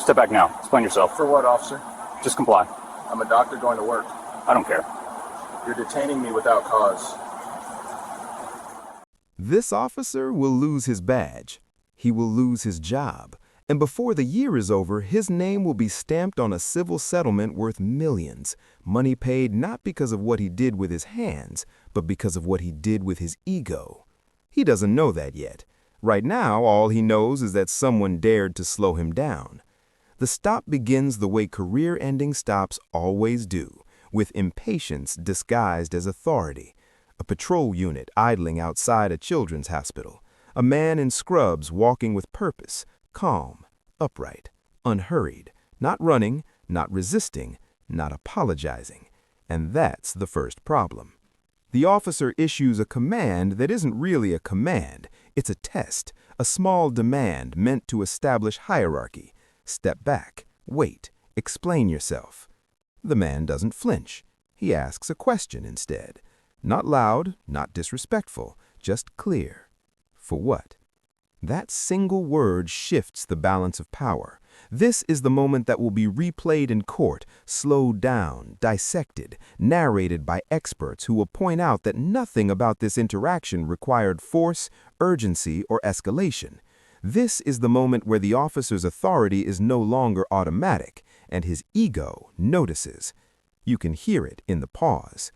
Step back now. Explain yourself. For what, officer? Just comply. I'm a doctor going to work. I don't care. You're detaining me without cause. This officer will lose his badge. He will lose his job. And before the year is over, his name will be stamped on a civil settlement worth millions. Money paid not because of what he did with his hands, but because of what he did with his ego. He doesn't know that yet. Right now, all he knows is that someone dared to slow him down. The stop begins the way career-ending stops always do, with impatience disguised as authority. A patrol unit idling outside a children's hospital. A man in scrubs walking with purpose, calm, upright, unhurried, not running, not resisting, not apologizing. And that's the first problem. The officer issues a command that isn't really a command. It's a test, a small demand meant to establish hierarchy. Step back, wait, explain yourself. The man doesn't flinch. He asks a question instead. Not loud, not disrespectful, just clear. For what? That single word shifts the balance of power. This is the moment that will be replayed in court, slowed down, dissected, narrated by experts who will point out that nothing about this interaction required force, urgency, or escalation. This is the moment where the officer's authority is no longer automatic, and his ego notices. You can hear it in the pause.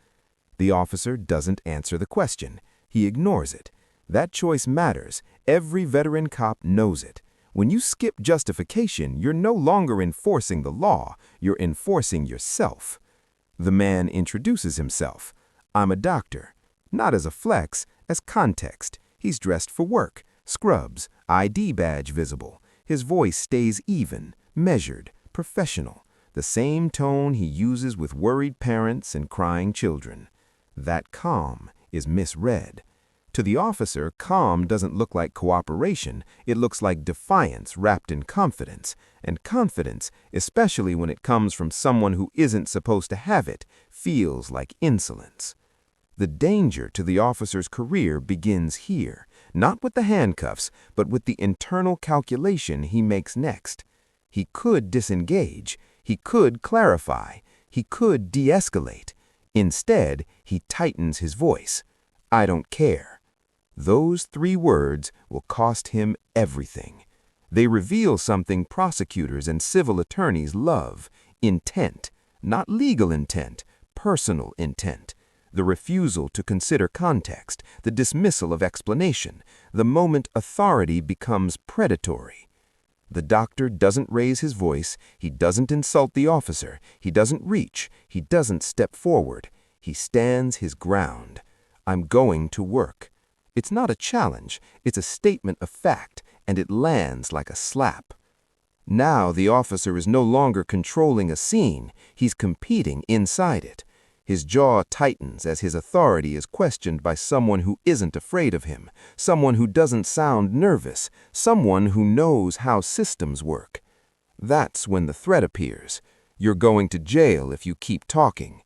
The officer doesn't answer the question. He ignores it. That choice matters. Every veteran cop knows it. When you skip justification, you're no longer enforcing the law. You're enforcing yourself. The man introduces himself. I'm a doctor. Not as a flex, as context. He's dressed for work. Scrubs, ID badge visible. His voice stays even, measured, professional. The same tone he uses with worried parents and crying children. That calm is misread. To the officer, calm doesn't look like cooperation. It looks like defiance wrapped in confidence. And confidence, especially when it comes from someone who isn't supposed to have it, feels like insolence. The danger to the officer's career begins here, not with the handcuffs, but with the internal calculation he makes next. He could disengage. He could clarify. He could de-escalate. Instead, he tightens his voice. I don't care. Those 3 words will cost him everything. They reveal something prosecutors and civil attorneys love: intent, not legal intent, personal intent. The refusal to consider context, the dismissal of explanation, the moment authority becomes predatory. The doctor doesn't raise his voice, he doesn't insult the officer, he doesn't reach, he doesn't step forward. He stands his ground. I'm going to work. It's not a challenge, it's a statement of fact, and it lands like a slap. Now the officer is no longer controlling a scene, he's competing inside it. His jaw tightens as his authority is questioned by someone who isn't afraid of him, someone who doesn't sound nervous, someone who knows how systems work. That's when the threat appears. You're going to jail if you keep talking.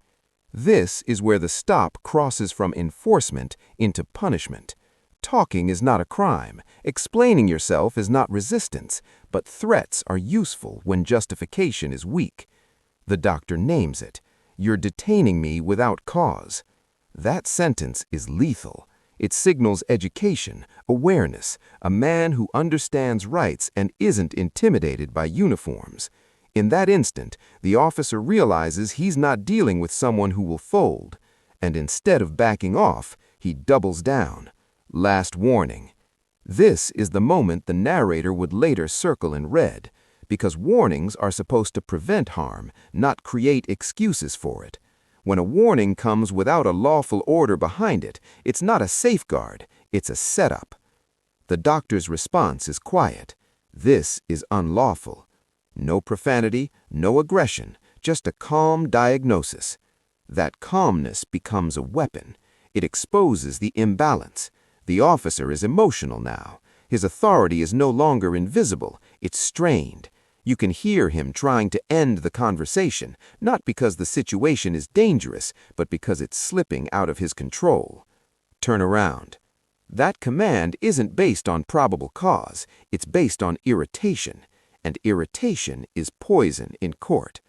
This is where the stop crosses from enforcement into punishment. Talking is not a crime. Explaining yourself is not resistance, but threats are useful when justification is weak. The doctor names it. You're detaining me without cause. That sentence is lethal. It signals education, awareness, a man who understands rights and isn't intimidated by uniforms. In that instant, the officer realizes he's not dealing with someone who will fold, and instead of backing off, he doubles down. Last warning. This is the moment the narrator would later circle in red, because warnings are supposed to prevent harm, not create excuses for it. When a warning comes without a lawful order behind it, it's not a safeguard, it's a setup. The doctor's response is quiet. This is unlawful. No profanity, no aggression, just a calm diagnosis. That calmness becomes a weapon. It exposes the imbalance. The officer is emotional now. His authority is no longer invisible, it's strained. You can hear him trying to end the conversation, not because the situation is dangerous, but because it's slipping out of his control. Turn around. That command isn't based on probable cause, it's based on irritation. and irritation is poison in court.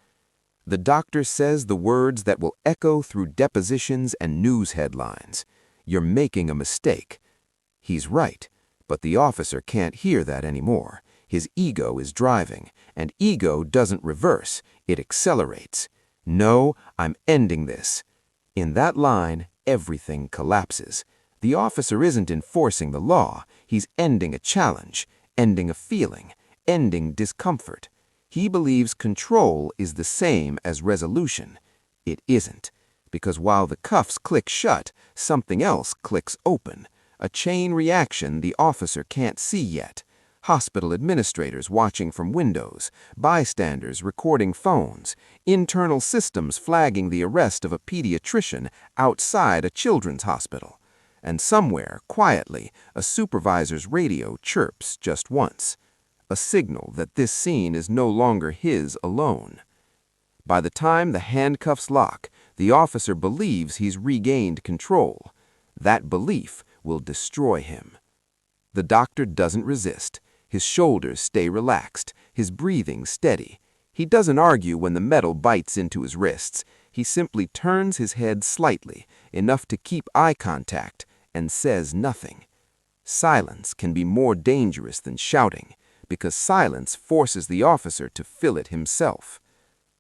The doctor says the words that will echo through depositions and news headlines. You're making a mistake. He's right, but the officer can't hear that anymore. His ego is driving, and ego doesn't reverse, it accelerates. No, I'm ending this. In that line, everything collapses. The officer isn't enforcing the law, he's ending a challenge, ending a feeling, ending discomfort. He believes control is the same as resolution. It isn't, because while the cuffs click shut, something else clicks open. A chain reaction the officer can't see yet. Hospital administrators watching from windows, bystanders recording phones, internal systems flagging the arrest of a pediatrician outside a children's hospital. And somewhere, quietly, a supervisor's radio chirps just once. A signal that this scene is no longer his alone. By the time the handcuffs lock, the officer believes he's regained control. That belief will destroy him. The doctor doesn't resist. His shoulders stay relaxed, his breathing steady. He doesn't argue when the metal bites into his wrists. He simply turns his head slightly, enough to keep eye contact, and says nothing. Silence can be more dangerous than shouting, because silence forces the officer to fill it himself.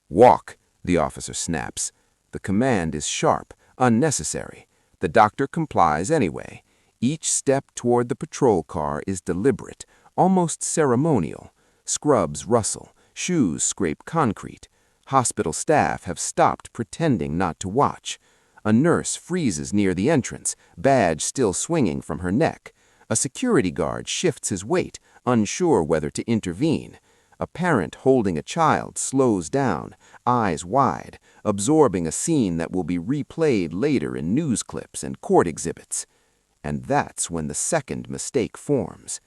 Walk, the officer snaps. The command is sharp, unnecessary. The doctor complies anyway. Each step toward the patrol car is deliberate, almost ceremonial. Scrubs rustle, shoes scrape concrete. Hospital staff have stopped pretending not to watch. A nurse freezes near the entrance, badge still swinging from her neck. A security guard shifts his weight, unsure whether to intervene. A parent holding a child slows down, eyes wide, absorbing a scene that will be replayed later in news clips and court exhibits. And that's when the second mistake forms.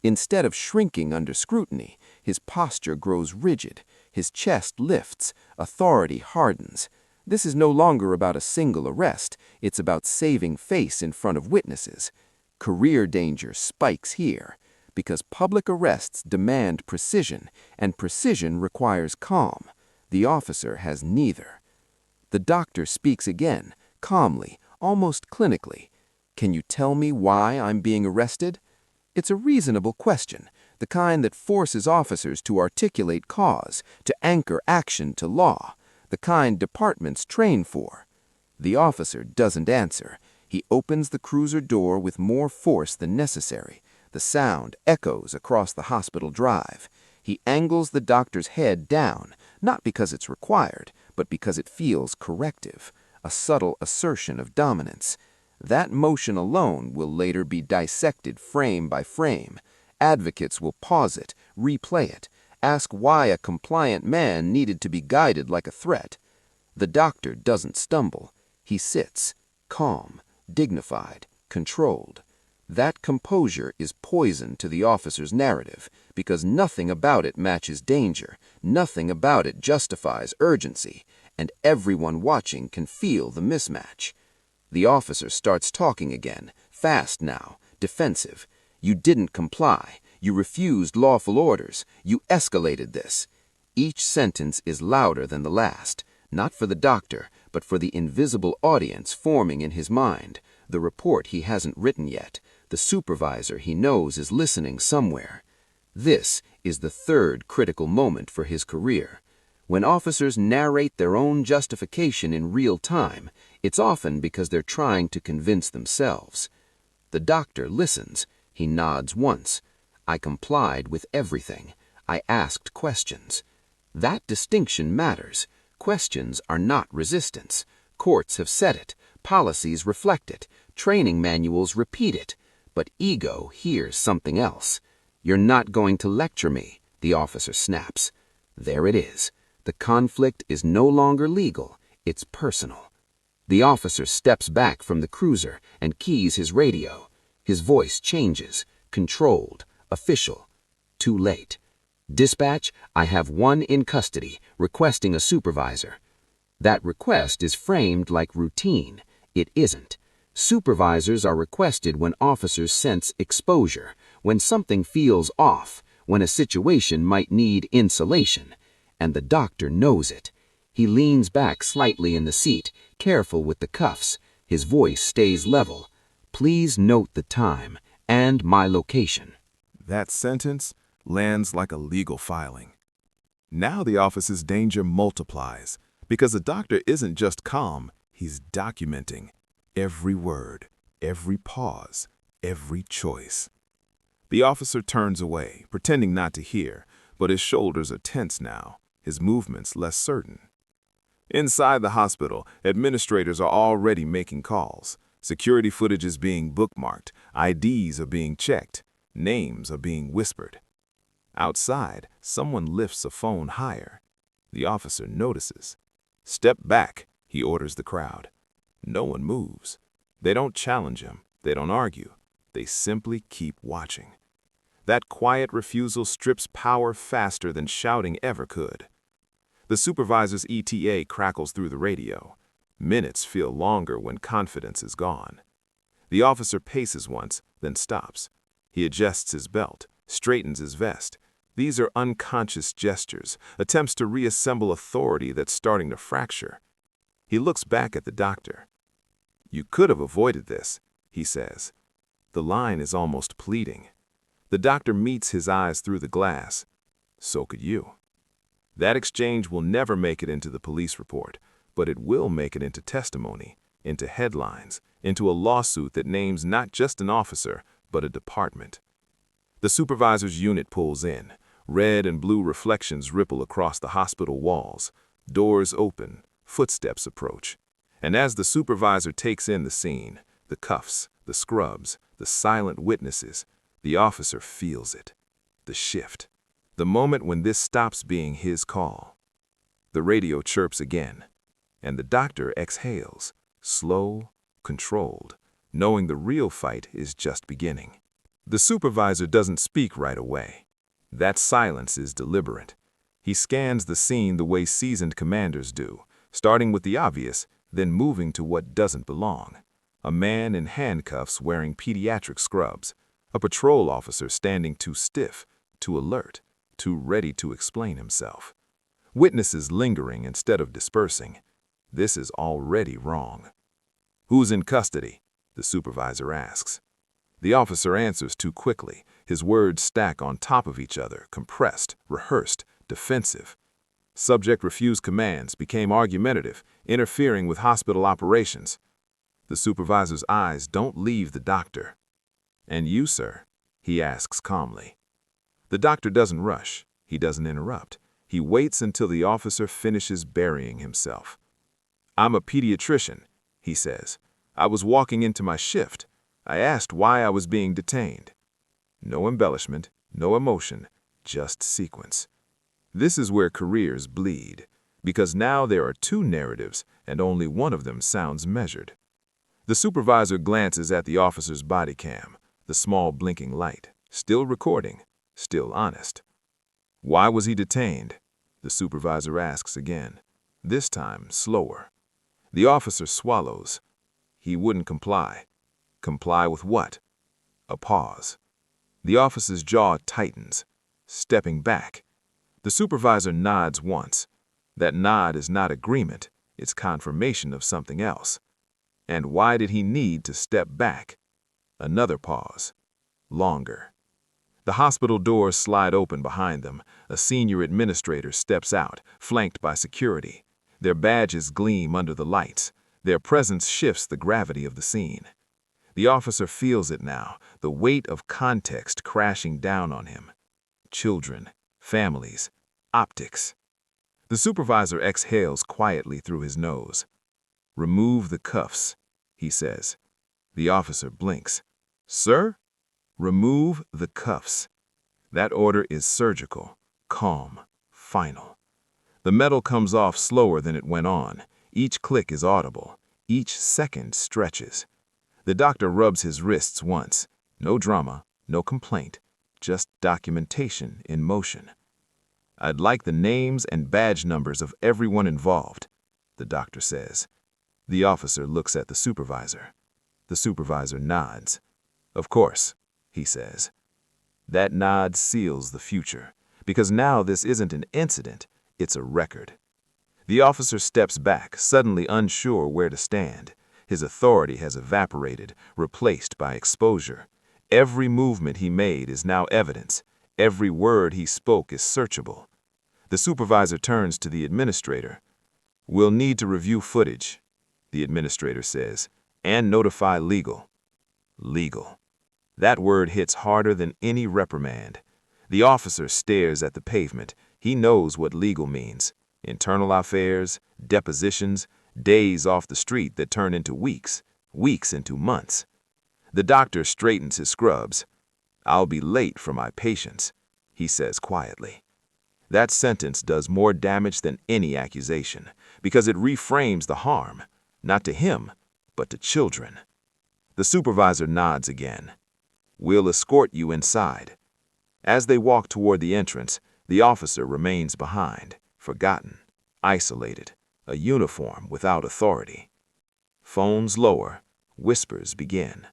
Instead of shrinking under scrutiny, his posture grows rigid, his chest lifts, authority hardens. This is no longer about a single arrest, it's about saving face in front of witnesses. Career danger spikes here, because public arrests demand precision, and precision requires calm. The officer has neither. The doctor speaks again, calmly, almost clinically. Can you tell me why I'm being arrested? It's a reasonable question, the kind that forces officers to articulate cause, to anchor action to law, the kind departments train for. The officer doesn't answer. He opens the cruiser door with more force than necessary. The sound echoes across the hospital drive. He angles the doctor's head down, not because it's required, but because it feels corrective, a subtle assertion of dominance. That motion alone will later be dissected frame by frame. Advocates will pause it, replay it, ask why a compliant man needed to be guided like a threat. The doctor doesn't stumble. He sits, calm, dignified, controlled. That composure is poison to the officer's narrative, because nothing about it matches danger, nothing about it justifies urgency, and everyone watching can feel the mismatch. The officer starts talking again, fast now, defensive. You didn't comply. You refused lawful orders. You escalated this. Each sentence is louder than the last, not for the doctor, but for the invisible audience forming in his mind, the report he hasn't written yet, the supervisor he knows is listening somewhere. This is the third critical moment for his career. When officers narrate their own justification in real time, it's often because they're trying to convince themselves. The doctor listens. He nods once. I complied with everything. I asked questions. That distinction matters. Questions are not resistance. Courts have said it. Policies reflect it. Training manuals repeat it. But ego hears something else. You're not going to lecture me, the officer snaps. There it is. The conflict is no longer legal. It's personal. The officer steps back from the cruiser and keys his radio. His voice changes, controlled, official. Too late. Dispatch, I have one in custody, requesting a supervisor. That request is framed like routine. It isn't. Supervisors are requested when officers sense exposure, when something feels off, when a situation might need insulation, and the doctor knows it. He leans back slightly in the seat, careful with the cuffs. His voice stays level. Please note the time and my location. That sentence lands like a legal filing. Now the officer's danger multiplies because the doctor isn't just calm, he's documenting every word, every pause, every choice. The officer turns away, pretending not to hear, but his shoulders are tense now, his movements less certain. Inside the hospital, administrators are already making calls. Security footage is being bookmarked, IDs are being checked, names are being whispered. Outside, someone lifts a phone higher. The officer notices. "Step back," he orders the crowd. No one moves. They don't challenge him. They don't argue. They simply keep watching. That quiet refusal strips power faster than shouting ever could. The supervisor's ETA crackles through the radio. Minutes feel longer when confidence is gone. The officer paces once, then stops. He adjusts his belt, straightens his vest. These are unconscious gestures, attempts to reassemble authority that's starting to fracture. He looks back at the doctor. "You could have avoided this," he says. The line is almost pleading. The doctor meets his eyes through the glass. "So could you." That exchange will never make it into the police report, but it will make it into testimony, into headlines, into a lawsuit that names not just an officer, but a department. The supervisor's unit pulls in. Red and blue reflections ripple across the hospital walls. Doors open, footsteps approach. And as the supervisor takes in the scene, the cuffs, the scrubs, the silent witnesses, the officer feels it. The shift. The moment when this stops being his call. The radio chirps again, and the doctor exhales, slow, controlled, knowing the real fight is just beginning. The supervisor doesn't speak right away. That silence is deliberate. He scans the scene the way seasoned commanders do, starting with the obvious, then moving to what doesn't belong. A man in handcuffs wearing pediatric scrubs, a patrol officer standing too stiff, too alert, too ready to explain himself. Witnesses lingering instead of dispersing. This is already wrong. "Who's in custody?" the supervisor asks. The officer answers too quickly. His words stack on top of each other, compressed, rehearsed, defensive. Subject refused commands, became argumentative, interfering with hospital operations. The supervisor's eyes don't leave the doctor. "And you, sir?" he asks calmly. The doctor doesn't rush. He doesn't interrupt. He waits until the officer finishes burying himself. "I'm a pediatrician," he says. "I was walking into my shift. I asked why I was being detained." No embellishment, no emotion, just sequence. This is where careers bleed, because now there are two narratives and only one of them sounds measured. The supervisor glances at the officer's body cam, the small blinking light, still recording, still honest. "Why was he detained?" the supervisor asks again, this time slower. The officer swallows. He wouldn't comply. Comply with what? A pause. The officer's jaw tightens, stepping back. The supervisor nods once. That nod is not agreement, it's confirmation of something else. And why did he need to step back? Another pause. Longer. The hospital doors slide open behind them. A senior administrator steps out, flanked by security. Their badges gleam under the lights. Their presence shifts the gravity of the scene. The officer feels it now, the weight of context crashing down on him. Children, families, optics. The supervisor exhales quietly through his nose. "Remove the cuffs," he says. The officer blinks. "Sir?" "Remove the cuffs." That order is surgical, calm, final. The metal comes off slower than it went on. Each click is audible. Each second stretches. The doctor rubs his wrists once. No drama, no complaint, just documentation in motion. "I'd like the names and badge numbers of everyone involved," the doctor says. The officer looks at the supervisor. The supervisor nods. "Of course," he says. That nod seals the future, because now this isn't an incident, it's a record. The officer steps back, suddenly unsure where to stand. His authority has evaporated, replaced by exposure. Every movement he made is now evidence. Every word he spoke is searchable. The supervisor turns to the administrator. "We'll need to review footage," the administrator says, "and notify legal." Legal. That word hits harder than any reprimand. The officer stares at the pavement. He knows what legal means. Internal affairs, depositions, days off the street that turn into weeks, weeks into months. The doctor straightens his scrubs. "I'll be late for my patients," he says quietly. That sentence does more damage than any accusation, because it reframes the harm, not to him, but to children. The supervisor nods again. "We'll escort you inside." As they walk toward the entrance, the officer remains behind, forgotten, isolated, a uniform without authority. Phones lower, whispers begin.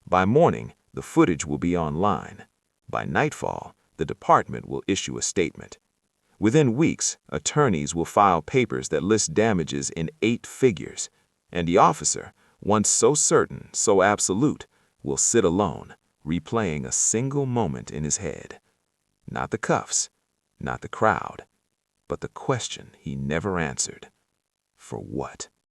By morning, the footage will be online. By nightfall, the department will issue a statement. Within weeks, attorneys will file papers that list damages in 8 figures, and the officer, once so certain, so absolute, will sit alone, replaying a single moment in his head. Not the cuffs, not the crowd, but the question he never answered. For what?